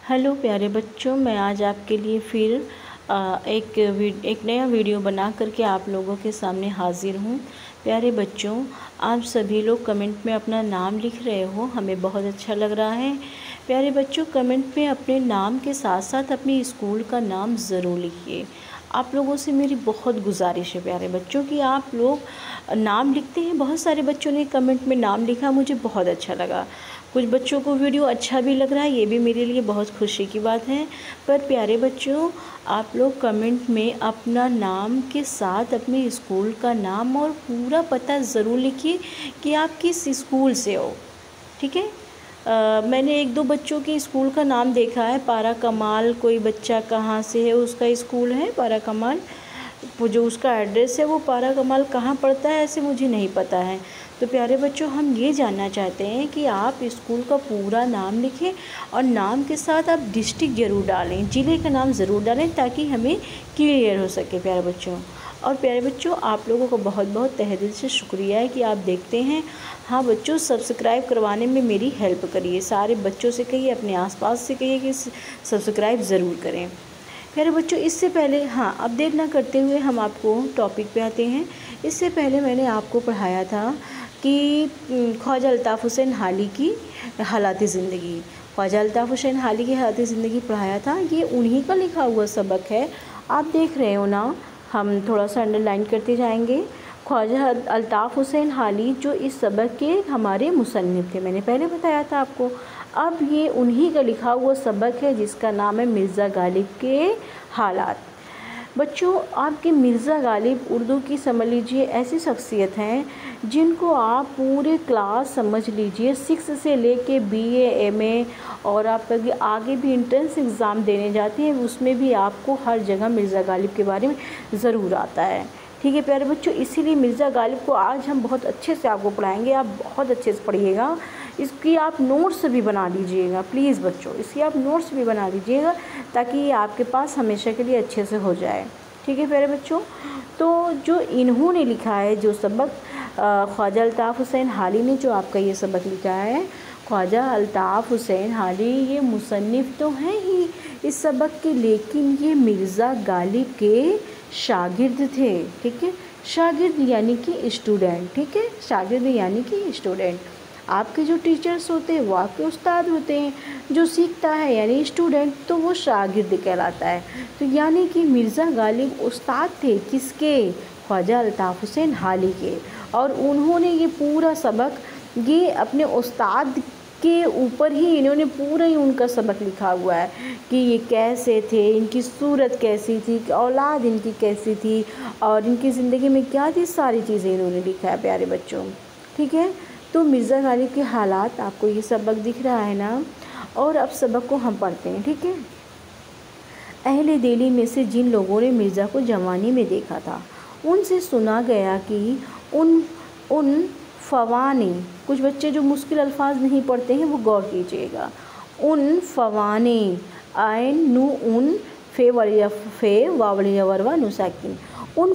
Hello प्यारे बच्चों, मैं आज आपके लिए फिर एक नया वीडियो बना करके आप लोगों के सामने हाजिर हूँ। प्यारे बच्चों, आप सभी लोग कमेंट में अपना नाम लिख रहे हो, हमें बहुत अच्छा लग रहा है। प्यारे बच्चों, कमेंट में अपने नाम के साथ साथ अपने स्कूल का नाम ज़रूर लिखिए। आप लोगों से मेरी बहुत गुजारिश है प्यारे बच्चों कि आप लोग नाम लिखते हैं। बहुत सारे बच्चों ने कमेंट में नाम लिखा, मुझे बहुत अच्छा लगा। कुछ बच्चों को वीडियो अच्छा भी लग रहा है, ये भी मेरे लिए बहुत खुशी की बात है। पर प्यारे बच्चों, आप लोग कमेंट में अपना नाम के साथ अपने स्कूल का नाम और पूरा पता ज़रूर लिखिए कि आप किस स्कूल से हो। ठीक है। मैंने एक दो बच्चों के स्कूल का नाम देखा है। पारा कमाल, कोई बच्चा कहाँ से है, उसका स्कूल है पारा कमाल। वो जो उसका एड्रेस है वो पारा कमाल कहाँ पड़ता है, ऐसे मुझे नहीं पता है। तो प्यारे बच्चों, हम ये जानना चाहते हैं कि आप स्कूल का पूरा नाम लिखें और नाम के साथ आप डिस्ट्रिक्ट ज़रूर डालें, ज़िले का नाम ज़रूर डालें, ताकि हमें क्लियर हो सके प्यारे बच्चों। और प्यारे बच्चों, आप लोगों को बहुत बहुत तहे दिल से शुक्रिया है कि आप देखते हैं। हाँ बच्चों, सब्सक्राइब करवाने में मेरी हेल्प करिए। सारे बच्चों से कहिए, अपने आसपास से कहिए कि सब्सक्राइब ज़रूर करें। प्यारे बच्चों, इससे पहले अब देर ना करते हुए हम आपको टॉपिक पे आते हैं। इससे पहले मैंने आपको पढ़ाया था कि ख्वाजा अल्ताफ़ हुसैन हाली की हालात ज़िंदगी। ख्वाजा अल्ताफ़ हुसैन हाली की हालात ज़िंदगी पढ़ाया था। ये उन्हीं का लिखा हुआ सबक है, आप देख रहे हो ना। हम थोड़ा सा अंडरलाइन करते जाएंगे। ख्वाजा अल्ताफ़ हुसैन हाली जो इस सबक के हमारे मुसन्निफ़ थे, मैंने पहले बताया था आपको। अब ये उन्हीं का लिखा हुआ सबक है जिसका नाम है मिर्ज़ा गालिब के हालात। बच्चों, आपके मिर्ज़ा गालिब उर्दू की समझ लीजिए ऐसी शख्सियत हैं जिनको आप पूरे क्लास समझ लीजिए 6 से लेके BA MA और आप आगे भी एंट्रेंस एग्ज़ाम देने जाते हैं, उसमें भी आपको हर जगह मिर्ज़ा गालिब के बारे में ज़रूर आता है। ठीक है प्यारे बच्चों, इसीलिए मिर्ज़ा गालिब को आज हम बहुत अच्छे से आपको पढ़ाएंगे। आप बहुत अच्छे से पढ़िएगा। इसकी आप नोट्स भी बना लीजिएगा प्लीज़ बच्चों, इसकी आप नोट्स भी बना लीजिएगा ताकि ये आपके पास हमेशा के लिए अच्छे से हो जाए। ठीक है प्यारे बच्चों, तो जो इन्होंने लिखा है जो सबक, ख्वाजा अल्ताफ़ हुसैन हाली ने जो आपका ये सबक लिखा है, ख्वाजा अल्ताफ़ हुसैन हाली ये मुसन्निफ़ तो हैं ही इस सबक के, लेकिन ये मिर्ज़ा गालिब के शागिर्द थे। ठीक है, शागिर्द यानी कि स्टूडेंट। ठीक है, शागिर्द यानी कि स्टूडेंट। आपके जो टीचर्स होते हैं वो आपके उस्ताद होते हैं, जो सीखता है यानी स्टूडेंट तो वो शागिर्द कहलाता है। तो यानी कि मिर्ज़ा गालिब उस्ताद थे किसके? ख्वाजा अल्ताफ़ हुसैन हाली के। और उन्होंने ये पूरा सबक ये अपने उस्ताद के ऊपर ही इन्होंने पूरा ही उनका सबक लिखा हुआ है कि ये कैसे थे, इनकी सूरत कैसी थी, औलाद इनकी कैसी थी और इनकी ज़िंदगी में क्या थी, सारी चीज़ें इन्होंने लिखा है प्यारे बच्चों। ठीक है, तो मिर्ज़ा गालिब के हालात, आपको ये सबक दिख रहा है ना। और अब सबक को हम पढ़ते हैं। ठीक है, अहले दिल्ली में से जिन लोगों ने मिर्ज़ा को जवानी में देखा था, उनसे सुना गया कि उन फ़वाने, कुछ बच्चे जो मुश्किल अल्फाज नहीं पढ़ते हैं वो गौर कीजिएगा। उन फ़वाने, आइन नू उन फे वावलिया वरवा नुसाकिन, उन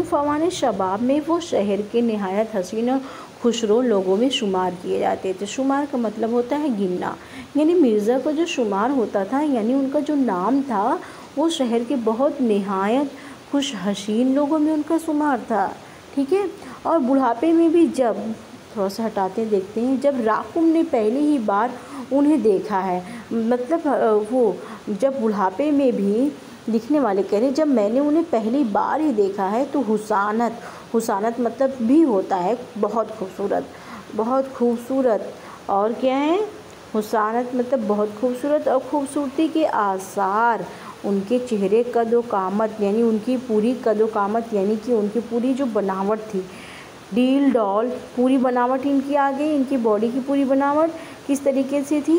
फ़वाने शबाब में वो शहर के नहायत हसीन और खुशरो लोगों में शुमार किए जाते थे। शुमार का मतलब होता है गिनना, यानी मिर्ज़ा का जो शुमार होता था, यानी उनका जो नाम था वो शहर के बहुत नहायत खुश हसीन लोगों में उनका शुमार था। ठीक है, और बुढ़ापे में भी, जब थोड़ा सा हटाते देखते हैं, जब राकुम ने पहली ही बार उन्हें देखा है, मतलब वो जब बुढ़ापे में भी लिखने वाले कह रहे, जब मैंने उन्हें पहली बार ही देखा है, तो हुसानत मतलब भी होता है बहुत खूबसूरत। और क्या है, हुसानत मतलब बहुत खूबसूरत, और खूबसूरती के आसार उनके चेहरे कदो कामत, यानी उनकी पूरी कदो कामत, यानी कि उनकी पूरी जो बनावट थी, डील डॉल पूरी बनावट इनकी आ गई। इनकी बॉडी की पूरी बनावट किस तरीके से थी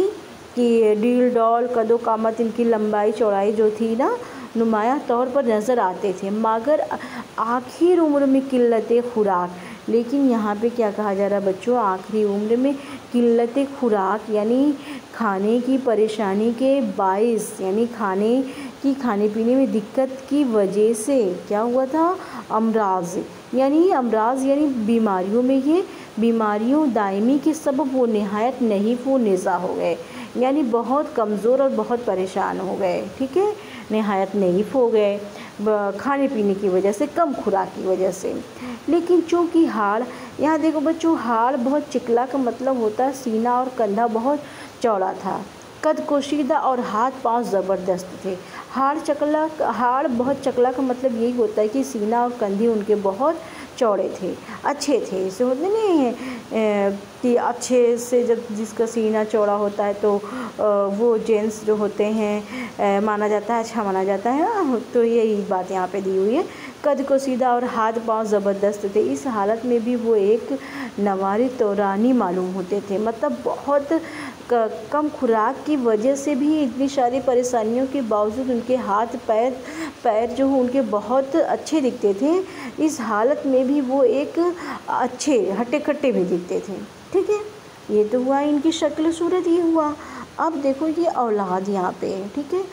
कि डील डॉल कदो कामत, इनकी लंबाई चौड़ाई जो थी ना, नुमाया तौर पर नज़र आते थे, मगर आखिर उम्र में किल्लत खुराक। लेकिन यहाँ पे क्या कहा जा रहा है बच्चों, आखिरी उम्र में किल्लत खुराक यानी खाने की परेशानी के बाइस, यानी खाने पीने में दिक्कत की वजह से क्या हुआ था, अमराज यानी बीमारियों में ये बीमारियों दायमी के सबब वो नहायत नहीफ व नेज़ा हो गए, यानी बहुत कमज़ोर और बहुत परेशान हो गए। ठीक है, नहायत नहीफ हो गए खाने पीने की वजह से, कम खुराक की वजह से। लेकिन चूँकि हाड़, यहाँ देखो बच्चों, हाड़ बहुत चिकला का मतलब होता है सीना और कंधा बहुत चौड़ा था, कद कोशीदा और हाथ पांव ज़बरदस्त थे। हाड़ बहुत चकला का मतलब यही होता है कि सीना और कंधे उनके बहुत चौड़े थे, अच्छे थे। इसे होते नहीं है कि अच्छे से, जब जिसका सीना चौड़ा होता है तो वो जेंट्स जो होते हैं माना जाता है, अच्छा माना जाता है। तो यही बात यहाँ पे दी हुई है। कद को सीधा और हाथ पांव ज़बरदस्त थे। इस हालत में भी वो एक नवारी तौरानी मालूम होते थे, मतलब बहुत कम खुराक की वजह से भी इतनी सारी परेशानियों के बावजूद उनके हाथ पैर जो उनके बहुत अच्छे दिखते थे। इस हालत में भी वो एक अच्छे हट्टे कट्टे भी दिखते थे। ठीक है, ये तो हुआ इनकी शक्ल सूरत, ये हुआ। अब देखो ये औलाद यहाँ पे, ठीक है,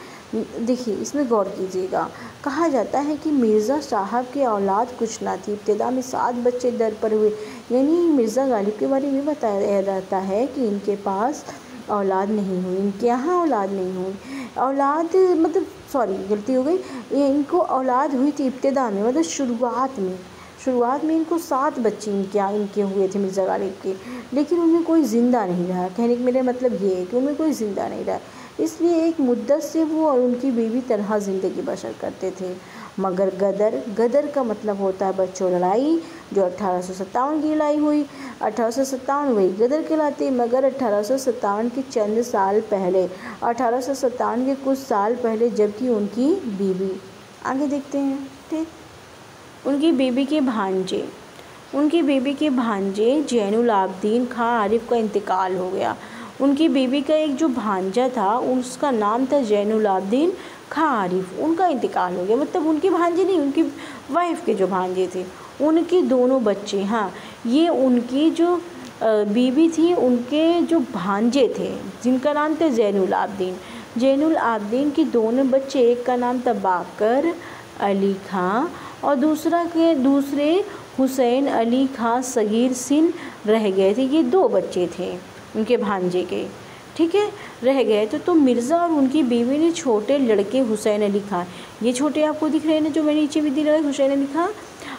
देखिए इसमें गौर कीजिएगा। कहा जाता है कि मिर्ज़ा साहब की औलाद कुछ ना थी, इब्तिदा में 7 बच्चे दर पर हुए। यानी मिर्ज़ा गालिब के बारे में बताया जाता है कि इनके पास औलाद नहीं हुई, इनके यहाँ औलाद नहीं हुई। औलाद मतलब सॉरी गलती हो गई, ये इनको औलाद हुई थी इब्तिदा में, मतलब शुरुआत में इनको 7 बच्चे इनके हुए थे मिर्ज़ा गालिब के, लेकिन उनमें कोई ज़िंदा नहीं रहा। कहने का मेरा मतलब ये है कि उनमें कोई ज़िंदा नहीं रहा, इसलिए एक मुद्दत से वो और उनकी बीवी तरह ज़िंदगी बसर करते थे। मगर गदर का मतलब होता है बच्चों लड़ाई, जो 1857 की लड़ाई हुई। 1857 वही गदर कहलाती। मगर 1857 के चंद साल पहले, 1857 के कुछ साल पहले, जबकि उनकी बीवी, आगे देखते हैं, ठीक, उनकी बीवी के भांजे जैनुल आबदीन खां आरिफ का इंतकाल हो गया। उनकी बीवी का एक जो भांजा था उसका नाम था जैनुल आबदीन खां आरिफ, उनका इंतकाल हो गया। मतलब उनके भांजे नहीं, उनकी वाइफ के जो भांजे थे उनके दोनों बच्चे, हाँ ये उनकी जो बीवी थी उनके जो भांजे थे जिनका नाम था जैनुल आबदीन के दोनों बच्चे, एक का नाम था बाकर अली खां और दूसरे हुसैन अली खां सगीर सिन रह गए थे। ये 2 बच्चे थे उनके भांजे के, ठीक है, रह गए थे। तो मिर्ज़ा और उनकी बीवी ने छोटे लड़के हुसैन अली खां, ये छोटे आपको दिख रहे हैं ना जो मैंने नीचे भी दिख रहा है, हुसैन अली खां,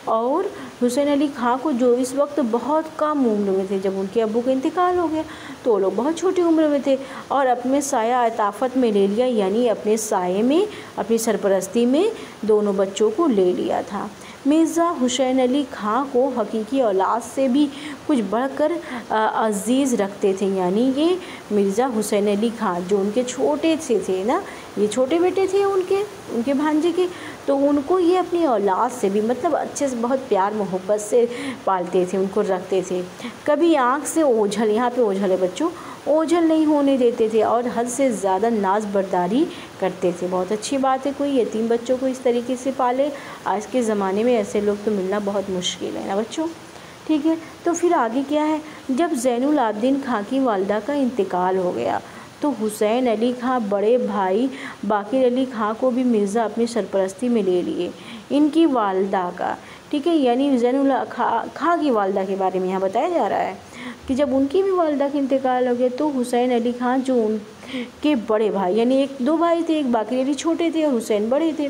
और हुसैन अली खां को जो इस वक्त बहुत कम उम्र में थे, जब उनके अब्बू का इंतकाल हो गया तो वो लोग बहुत छोटी उम्र में थे, और अपने साया अताफत में ले लिया, यानी अपने साये में, अपनी सरपरस्ती में दोनों बच्चों को ले लिया था। मिर्ज़ा हुसैन अली खां को हकीकी औलाद से भी कुछ बढ़कर अजीज़ रखते थे। यानी ये मिर्ज़ा हुसैन अली खां जो उनके छोटे से थे ना, ये छोटे बेटे थे उनके भांजे के, तो उनको ये अपनी औलाद से भी मतलब अच्छे से बहुत प्यार मोहब्बत से पालते थे, उनको रखते थे। कभी आँख से ओझल, यहाँ पे ओझल है बच्चों, ओझल नहीं होने देते थे और हद से ज़्यादा नाज बर्दारी करते थे। बहुत अच्छी बात है, कोई यतीम बच्चों को इस तरीके से पाले। आज के ज़माने में ऐसे लोग तो मिलना बहुत मुश्किल है ना बच्चों, ठीक है। तो फिर आगे क्या है, जब जैनुल आबदीन खां की वालिदा का इंतकाल हो गया तो हुसैन अली खां बड़े भाई बाकिर अली खां को भी मिर्ज़ा अपनी सरपरस्ती में ले लिए। इनकी वालिदा का, ठीक है, यानी जैनुल खां की वालिदा के बारे में यहाँ बताया जा रहा है कि जब उनकी भी वालिदा का इंतकाल हो गया तो हुसैन अली खां जो उनके बड़े भाई, यानी 2 भाई थे, एक बाकिर अली छोटे थे और हुसैन बड़े थे,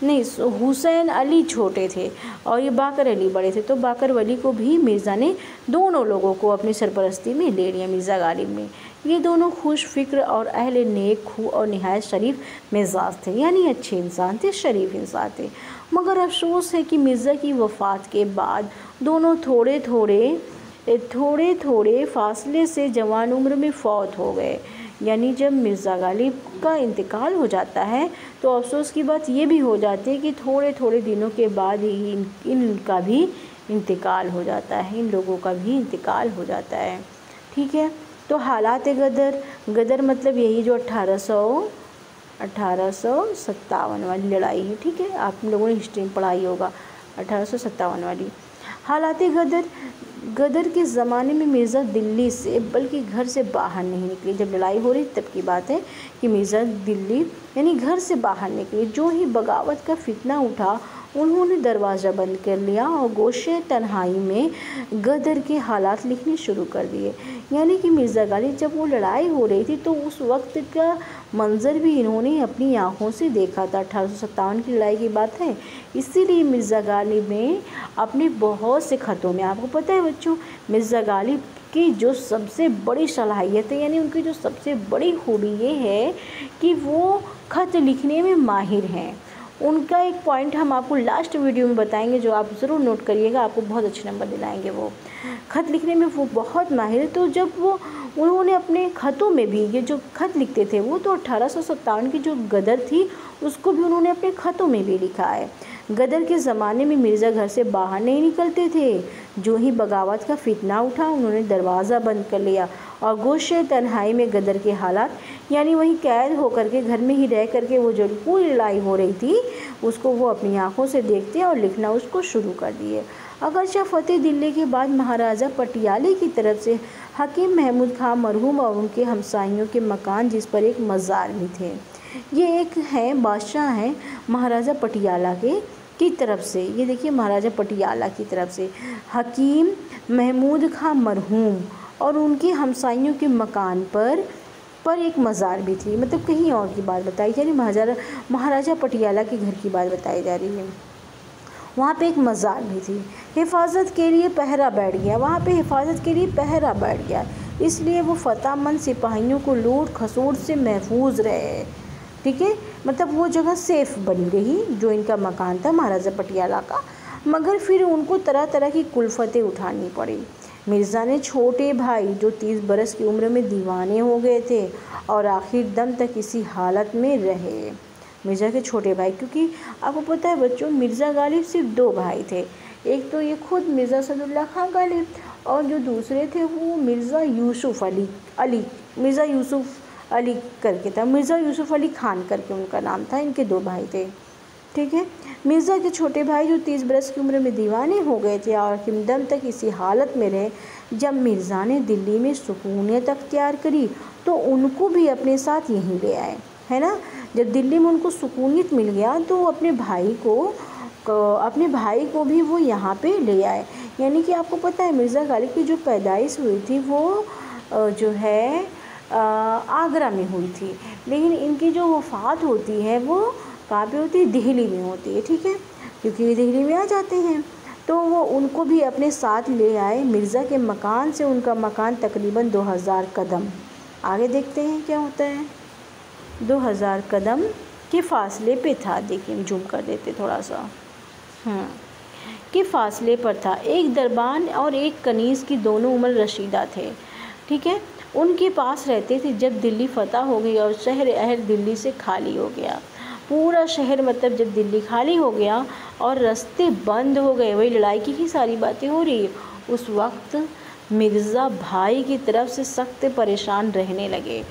नहीं हुसैन अली छोटे थे और ये बाकर अली बड़े थे, तो बाकर वली को भी मिर्ज़ा ने दोनों लोगों को अपनी सरपरस्ती में ले लिया मिर्ज़ा गालिब में। ये दोनों खुश फिक्र और अहले नेक खू और नहायत शरीफ मिजाज थे, यानी अच्छे इंसान थे, शरीफ इंसान थे। मगर अफसोस है कि मिर्ज़ा की वफ़ात के बाद दोनों थोड़े थोड़े फासले से जवान उम्र में फ़ौत हो गए। यानी जब मिर्ज़ा गालिब का इंतकाल हो जाता है तो अफसोस की बात ये भी हो जाती है कि थोड़े दिनों के बाद ही इनका भी इंतकाल हो जाता है, इन लोगों का भी इंतकाल हो जाता है, ठीक है। तो हालात गदर मतलब यही जो 1857 वाली लड़ाई है, ठीक है, आप लोगों ने हिस्ट्री में पढ़ाई होगा 1857 वाली। हालात गदर के ज़माने में मिर्ज़ा दिल्ली से बल्कि घर से बाहर नहीं निकले। जब लड़ाई हो रही तब की बात है कि मिर्ज़ा दिल्ली यानी घर से बाहर निकले। जो ही बगावत का फितना उठा उन्होंने दरवाज़ा बंद कर लिया और गोशे तन्हाई में गदर के हालात लिखने शुरू कर दिए। यानी कि मिर्ज़ा गालिब जब वो लड़ाई हो रही थी तो उस वक्त का मंज़र भी इन्होंने अपनी आँखों से देखा था। 1857 की लड़ाई की बात है। इसीलिए मिर्ज़ा गालिब ने अपने बहुत से ख़तों में, आपको पता है बच्चों, मिर्ज़ा गालिब की जो सबसे बड़ी सलाहियत है, यानी उनकी जो सबसे बड़ी खूबी ये है कि वो ख़त लिखने में माहिर हैं। उनका एक पॉइंट हम आपको लास्ट वीडियो में बताएंगे, जो आप ज़रूर नोट करिएगा, आपको बहुत अच्छे नंबर दिलाएंगे। वो ख़त लिखने में वो बहुत माहिर है। तो जब उन्होंने अपने ख़तों में भी ये जो ख़त लिखते थे, वो तो 1857 की जो गदर थी उसको भी उन्होंने अपने ख़तों में भी लिखा है। गदर के ज़माने में मिर्ज़ा घर से बाहर नहीं निकलते थे। जो ही बगावत का फितना उठा, उन्होंने दरवाज़ा बंद कर लिया और गोशे तन्हाई में गदर के हालात, यानी वहीं कैद होकर के घर में ही रह करके वो जो पूरी लड़ाई हो रही थी उसको वो अपनी आंखों से देखते और लिखना उसको शुरू कर दिए। अगरचे फ़तेह दिल्ली के बाद महाराजा पटियाले की तरफ से हकीम महमूद खां मरहूम और उनके हमसाइयों के मकान, जिस पर एक मज़ार भी थे। ये एक हैं बादशाह हैं महाराजा पटियाला की तरफ से, ये देखिए महाराजा पटियाला की तरफ से हकीम महमूद खां मरहूम और उनके हमसाइयों के मकान पर एक मज़ार भी थी। मतलब कहीं और की बात बताई जा रही, महाराजा पटियाला के घर की बात बताई जा रही है। वहाँ पे एक मज़ार भी थी। हिफाजत के लिए पहरा बैठ गया, वहाँ पे हिफाजत के लिए पहरा बैठ गया, इसलिए वो फतेहमंद सिपाहियों को लूट खसोट से महफूज रहे। ठीक है, मतलब वो जगह सेफ़ बनी रही जो इनका मकान था महाराजा पटियाला का। मगर फिर उनको तरह तरह की कुल्फ़तें उठानी पड़ी। मिर्ज़ा ने छोटे भाई जो 30 बरस की उम्र में दीवाने हो गए थे और आखिर दम तक इसी हालत में रहे। मिर्ज़ा के छोटे भाई, क्योंकि आपको पता है बच्चों, मिर्ज़ा गालिब सिर्फ 2 भाई थे। एक तो ये खुद मिर्ज़ा सदुल्ला खां गालिब और जो दूसरे थे वो मिर्ज़ा यूसुफ़ अली करके था, मिर्ज़ा यूसुफ़ अली खान करके उनका नाम था। इनके 2 भाई थे। ठीक है, मिर्ज़ा के छोटे भाई जो 30 बरस की उम्र में दीवाने हो गए थे और दम तक इसी हालत में रहे। जब मिर्ज़ा ने दिल्ली में सुकूनियत अख्तियार करी तो उनको भी अपने साथ यहीं ले आए, है ना। जब दिल्ली में उनको सुकूनियत मिल गया तो अपने भाई को भी वो यहाँ पे ले आए। यानी कि आपको पता है मिर्ज़ा गालिब की जो पैदाइश हुई थी वो जो है आगरा में हुई थी, लेकिन इनकी जो वफ़ात होती है वो कहाँ पे होती है, दिल्ली में होती है। ठीक है, क्योंकि ये दिल्ली में आ जाते हैं तो वो उनको भी अपने साथ ले आए। मिर्ज़ा के मकान से उनका मकान तकरीबन 2000 कदम, आगे देखते हैं क्या होता है, 2000 कदम के फासले पे था। देखिए जूम कर देते थोड़ा सा, के फासले पर था। एक दरबान और एक कनीज़ की दोनों उम्र रशीदा थे। ठीक है, उनके पास रहते थे। जब दिल्ली फतह हो गई और शहर अहल दिल्ली से खाली हो गया, पूरा शहर, मतलब जब दिल्ली खाली हो गया और रास्ते बंद हो गए, वही लड़ाई की ही सारी बातें हो रही है, उस वक्त मिर्ज़ा भाई की तरफ से सख्त परेशान रहने लगे,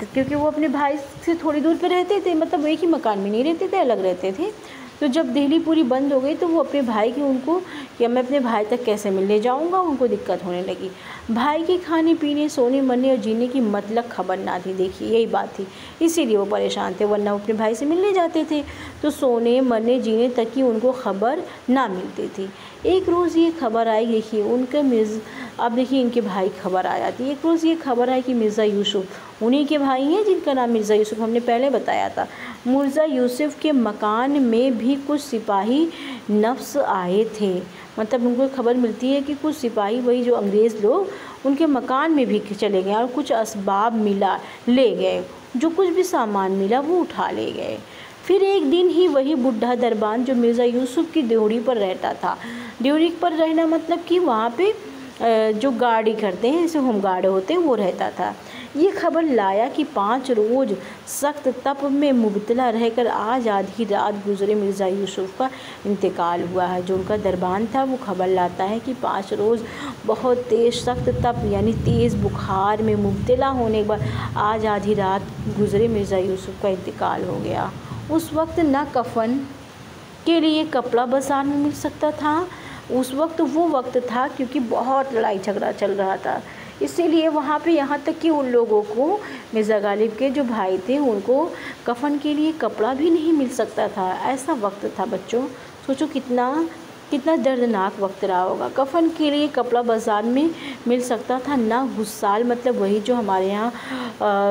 क्योंकि वो अपने भाई से थोड़ी दूर पे रहते थे, मतलब एक ही मकान में नहीं रहते थे, अलग रहते थे। तो जब दिल्ली पूरी बंद हो गई तो वो अपने भाई की उनको कि मैं अपने भाई तक कैसे मिलने जाऊंगा, उनको दिक्कत होने लगी। भाई की खाने पीने सोने मरने और जीने की मतलब खबर ना थी। देखिए यही बात थी, इसीलिए वो परेशान थे, वरना वो अपने भाई से मिलने जाते थे तो सोने मरने जीने तक की उनको खबर ना मिलती थी। एक रोज़ ये खबर आई, देखिए अब देखिए इनके भाई खबर आ जाती है। एक रोज़ ये खबर आई कि मिर्ज़ा यूसुफ़, उन्हीं के भाई हैं जिनका नाम मिर्ज़ा यूसुफ़ हमने पहले बताया था, मिर्ज़ा यूसुफ़ के मकान में भी कुछ सिपाही नफ्स आए थे। मतलब उनको खबर मिलती है कि कुछ सिपाही, वही जो अंग्रेज़ लोग, उनके मकान में भी चले गए और कुछ असबाब मिला, ले गए, जो कुछ भी सामान मिला वो उठा ले गए। फिर एक दिन ही वही बुढ़ा दरबान जो मिर्ज़ा यूसुफ़ की ड्योढ़ी पर रहता था, ड्योढ़ी पर रहना मतलब कि वहाँ पे जो गार्डी करते हैं, जैसे होम गार्ड होते हैं, वो रहता था। ये खबर लाया कि 5 रोज़ सख्त तप में मुबतला रहकर आज आधी रात गुज़रे मिर्ज़ा यूसुफ़ का इंतकाल हुआ है। जो उनका दरबान था वो खबर लाता है कि 5 रोज़ बहुत तेज़ सख्त तप यानी तेज़ बुखार में मुबतला होने के बाद आज आधी रात गुज़रे मिर्ज़ा यूसुफ़ का इंतकाल हो गया। उस वक्त ना कफ़न के लिए कपड़ा बाज़ार में मिल सकता था, उस वक्त वो वक्त था क्योंकि बहुत लड़ाई झगड़ा चल रहा था, इसीलिए वहाँ पे यहाँ तक कि उन लोगों को, मिर्ज़ा गालिब के जो भाई थे, उनको कफ़न के लिए कपड़ा भी नहीं मिल सकता था। ऐसा वक्त था बच्चों। सोचो कितना कितना दर्दनाक वक्त रहा होगा। कफन के लिए कपड़ा बाज़ार में मिल सकता था ना, गुस्साल मतलब वही जो हमारे यहाँ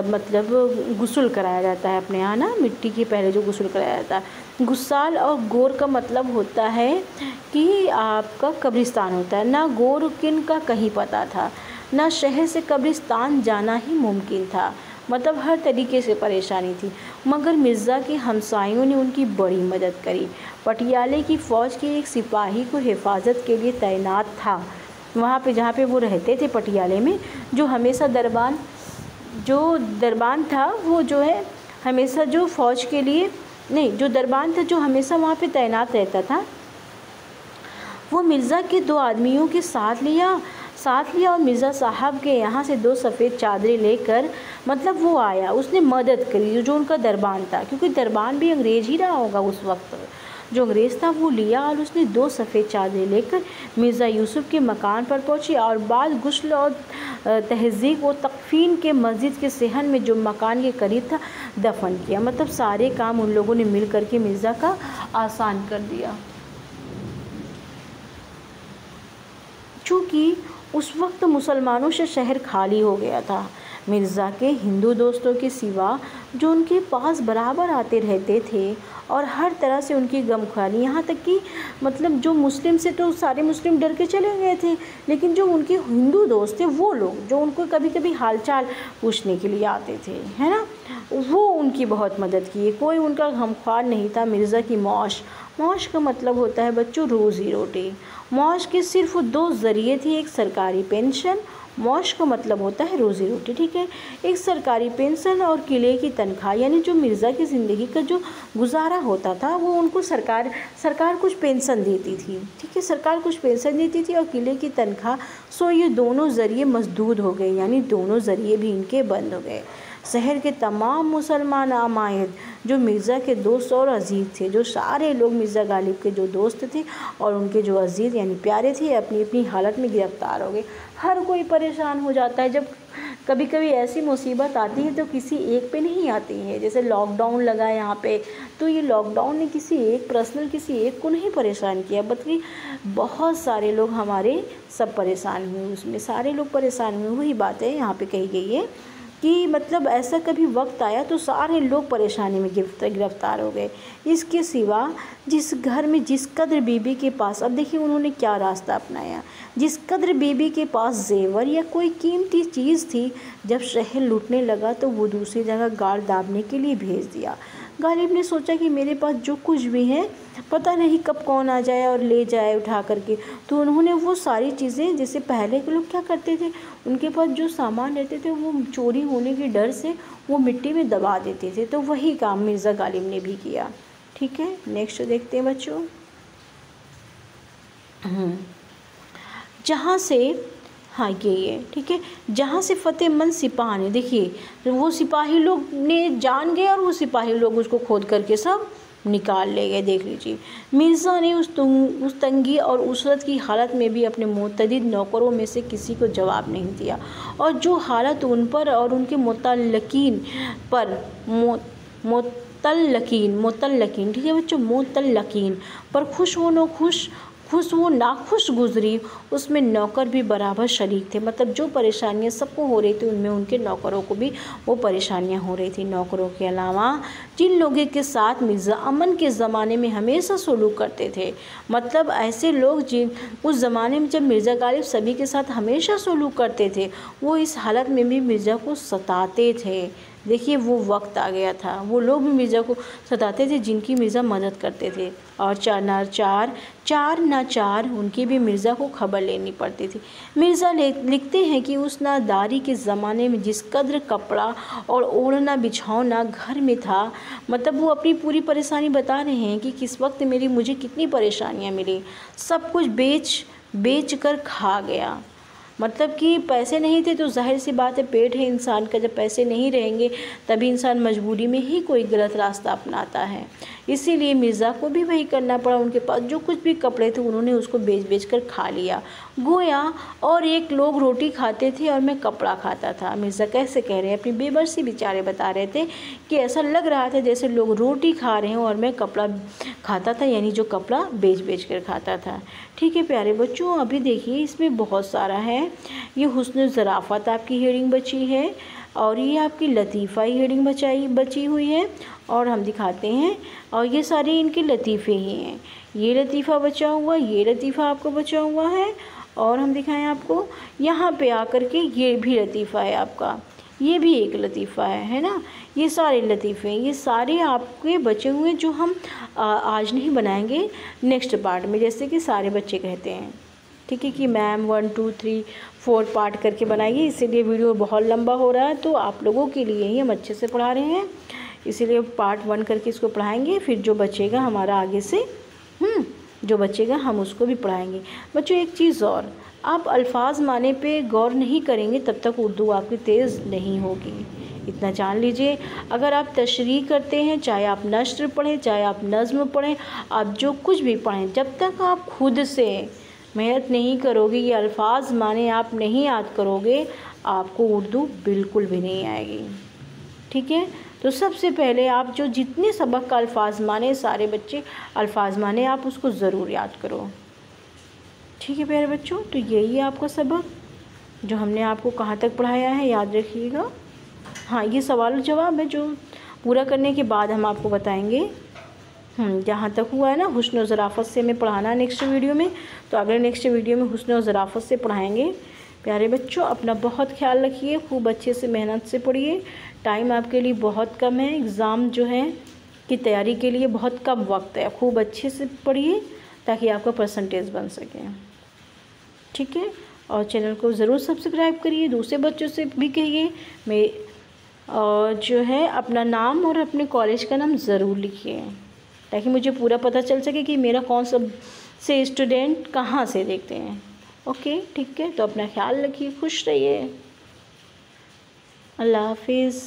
मतलब गुस्ल कराया जाता है अपने यहाँ ना, मिट्टी के पहले जो गुस्ल कराया जाता है। गुस्साल और गोर का मतलब होता है कि आपका कब्रिस्तान होता है। ना गोर किन का कहीं पता था, ना शहर से कब्रिस्तान जाना ही मुमकिन था, मतलब हर तरीके से परेशानी थी। मगर मिर्ज़ा के हमसायों ने उनकी बड़ी मदद करी। पटियाले की फ़ौज के एक सिपाही को हिफाजत के लिए तैनात था वहाँ पे, जहाँ पे वो रहते थे पटियाले में, जो हमेशा दरबान था वो जो है हमेशा जो फ़ौज के लिए नहीं, जो दरबान था जो हमेशा वहाँ पे तैनात रहता था, वो मिर्ज़ा के 2 आदमियों के साथ लिया और मिर्ज़ा साहब के यहाँ से 2 सफ़ेद चादरें लेकर मतलब वो आया, उसने मदद करी जो उनका दरबान था, क्योंकि दरबान भी अंग्रेज़ ही रहा होगा उस वक्त, जो अंग्रेज़ था वो लिया और उसने 2 सफ़ेद चादरें लेकर मिर्ज़ा यूसुफ़ के मकान पर पहुँची और बाद गुस्ल और तहज़ीक व तकफ़ीन के मस्जिद के सहन में जो मकान के करीब था दफन किया। मतलब सारे काम उन लोगों ने मिल कर के मिर्ज़ा का आसान कर दिया। चूँकि उस वक्त मुसलमानों से शहर खाली हो गया था, मिर्ज़ा के हिंदू दोस्तों के सिवा जो उनके पास बराबर आते रहते थे और हर तरह से उनकी गमख्वारी, यहाँ तक कि मतलब जो मुस्लिम से तो सारे मुस्लिम डर के चले गए थे, लेकिन जो उनके हिंदू दोस्त थे वो लोग जो उनको कभी कभी हालचाल पूछने के लिए आते थे, है ना, वो उनकी बहुत मदद की। कोई उनका गमख्वार नहीं था। मिर्ज़ा की मौश का मतलब होता है बच्चों रोज़ी रोटी। मौश के सिर्फ 2 ज़रिए थे, एक सरकारी पेंशन, मौश का मतलब होता है रोज़ी रोटी, ठीक है, एक सरकारी पेंशन और किले की तनख्वाह, यानी जो मिर्ज़ा की ज़िंदगी का जो गुजारा होता था वो उनको सरकार कुछ पेंशन देती थी, ठीक है, सरकार कुछ पेंशन देती थी और किले की तनख्वाह। सो ये दोनों ज़रिए मसदूद हो गए, यानी दोनों ज़रिए भी इनके बंद हो गए। शहर के तमाम मुसलमान आमायद जो मिर्ज़ा के दोस्त और अजीज़ थे, जो सारे लोग मिर्ज़ा गालिब के जो दोस्त थे और उनके जो अजीज़ यानी प्यारे थे, अपनी अपनी हालत में गिरफ़्तार हो गए। हर कोई परेशान हो जाता है जब कभी कभी ऐसी मुसीबत आती है, तो किसी एक पे नहीं आती है। जैसे लॉकडाउन लगा यहाँ पे, तो ये लॉकडाउन ने किसी एक को नहीं परेशान किया, बल्कि बहुत सारे लोग हमारे सब परेशान हुए, उसमें सारे लोग परेशान हुए। वही बात है यहाँ पे कही गई है कि मतलब ऐसा कभी वक्त आया तो सारे लोग परेशानी में गिरफ़्तार हो गए। इसके सिवा जिस घर में जिस कद्र बीबी के पास, अब देखिए उन्होंने क्या रास्ता अपनाया, जिस कद्र बीबी के पास जेवर या कोई कीमती चीज़ थी, जब शहर लूटने लगा तो वो दूसरी जगह गाड़ दाबने के लिए भेज दिया। गालिब ने सोचा कि मेरे पास जो कुछ भी है पता नहीं कब कौन आ जाए और ले जाए उठा करके, तो उन्होंने वो सारी चीज़ें, जैसे पहले के लोग क्या करते थे, उनके पास जो सामान रहते थे वो चोरी होने के डर से वो मिट्टी में दबा देते थे, तो वही काम मिर्ज़ा गालिब ने भी किया। ठीक है, नेक्स्ट देखते हैं बच्चों। जहाँ से हाँ ये ठीक है, जहाँ से फ़तेहमंद सिपाही, देखिए वो सिपाही लोग ने जान गए और वो सिपाही लोग उसको खोद करके सब निकाल ले गए। देख लीजिए, मिर्ज़ा ने उस तंगी और उसरत की हालत में भी अपने मुतअद्दिद नौकरों में से किसी को जवाब नहीं दिया, और जो हालत उन पर और उनके मुतल्लकीन ठीक है बच्चों, मुतल्लकीन पर खुश वो नाखुश गुजरी, उसमें नौकर भी बराबर शरीक थे। मतलब जो परेशानियां सबको हो रही थी उनमें उनके नौकरों को भी वो परेशानियां हो रही थी। नौकरों के अलावा जिन लोगों के साथ मिर्ज़ा अमन के ज़माने में हमेशा सलूक करते थे, मतलब ऐसे लोग जिन उस ज़माने में जब मिर्ज़ा गालिब सभी के साथ हमेशा सलूक करते थे, वो इस हालत में भी मिर्ज़ा को सताते थे। देखिए वो वक्त आ गया था, वो लोग भी मिर्ज़ा को सताते थे जिनकी मिर्ज़ा मदद करते थे, और चार ना चार उनकी भी मिर्ज़ा को खबर लेनी पड़ती थी। मिर्ज़ा लिखते हैं कि उस नादारी के ज़माने में जिस कद्र कपड़ा और ओढ़ना बिछौना घर में था, मतलब वो अपनी पूरी परेशानी बता रहे हैं कि किस वक्त मुझे कितनी परेशानियाँ मिली, सब कुछ बेच कर खा गया। मतलब कि पैसे नहीं थे तो जाहिर सी बात है, पेट है इंसान का, जब पैसे नहीं रहेंगे तभी इंसान मजबूरी में ही कोई गलत रास्ता अपनाता है। इसीलिए मिर्ज़ा को भी वही करना पड़ा। उनके पास जो कुछ भी कपड़े थे उन्होंने उसको बेच कर खा लिया। गोया और एक लोग रोटी खाते थे और मैं कपड़ा खाता था। मिर्ज़ा कैसे कह रहे हैं, अपनी बेबसी बेचारे बता रहे थे कि ऐसा लग रहा था जैसे लोग रोटी खा रहे हैं और मैं कपड़ा खाता था, यानी जो कपड़ा बेच कर खाता था। ठीक है प्यारे बच्चों, अभी देखिए इसमें बहुत सारा है। ये हुस्न ज़राफ़त आपकी हेडिंग बची है और ये आपकी लतीफ़ा हेडिंग बची हुई है और हम दिखाते हैं। और ये सारे इनके लतीफ़े ही हैं। ये लतीफ़ा बचा हुआ, ये लतीफ़ा आपको बचा हुआ है और हम दिखाएं आपको यहाँ पे आकर के ये भी लतीफ़ा है आपका, ये भी एक लतीफ़ा है ना। ये सारे लतीफ़े हैं, ये सारे आपके बचे हुए जो हम आज नहीं बनाएंगे, नेक्स्ट पार्ट में, जैसे कि सारे बच्चे कहते हैं। ठीक है कि मैम 1 2 3 4 पार्ट करके बनाइए, इसीलिए वीडियो बहुत लंबा हो रहा है। तो आप लोगों के लिए ही हम अच्छे से पढ़ा रहे हैं, इसीलिए पार्ट 1 करके इसको पढ़ाएंगे। फिर जो बचेगा हमारा आगे से जो बचेगा हम उसको भी पढ़ाएंगे। बच्चों एक चीज़ और, आप अल्फाज माने पे गौर नहीं करेंगे तब तक उर्दू आपकी तेज़ नहीं होगी, इतना जान लीजिए। अगर आप तशरीह करते हैं, चाहे आप नस्र पढ़ें, चाहे आप नज़्म पढ़ें, आप जो कुछ भी पढ़ें, जब तक आप खुद से मेहनत नहीं करोगे, ये अल्फाज माने आप नहीं याद करोगे, आपको उर्दू बिल्कुल भी नहीं आएगी। ठीक है, तो सबसे पहले आप जो जितने सबक का अल्फाज माने, सारे बच्चे अल्फाज माने आप उसको ज़रूर याद करो। ठीक है प्यारे बच्चों, तो यही है आपका सबक जो हमने आपको कहाँ तक पढ़ाया है, याद रखिएगा। हाँ, ये सवाल जवाब है जो पूरा करने के बाद हम आपको बताएंगे। जहाँ तक हुआ है ना हुस्न और ज़राफ़त से हमें पढ़ाना नेक्स्ट वीडियो में, तो अगले नेक्स्ट वीडियो में हुस्न और ज़राफ़त से पढ़ाएंगे। प्यारे बच्चों अपना बहुत ख्याल रखिए, खूब अच्छे से मेहनत से पढ़िए। टाइम आपके लिए बहुत कम है, एग्ज़ाम जो है की तैयारी के लिए बहुत कम वक्त है। खूब अच्छे से पढ़िए ताकि आपका परसेंटेज बन सके। ठीक है, और चैनल को ज़रूर सब्सक्राइब करिए, दूसरे बच्चों से भी कहिए। मैं और जो है अपना नाम और अपने कॉलेज का नाम ज़रूर लिखिए ताकि मुझे पूरा पता चल सके कि मेरा कौन सा से स्टूडेंट कहाँ से देखते हैं। ओके ठीक है, तो अपना ख्याल रखिए, खुश रहिए, अल्लाह हाफिज़।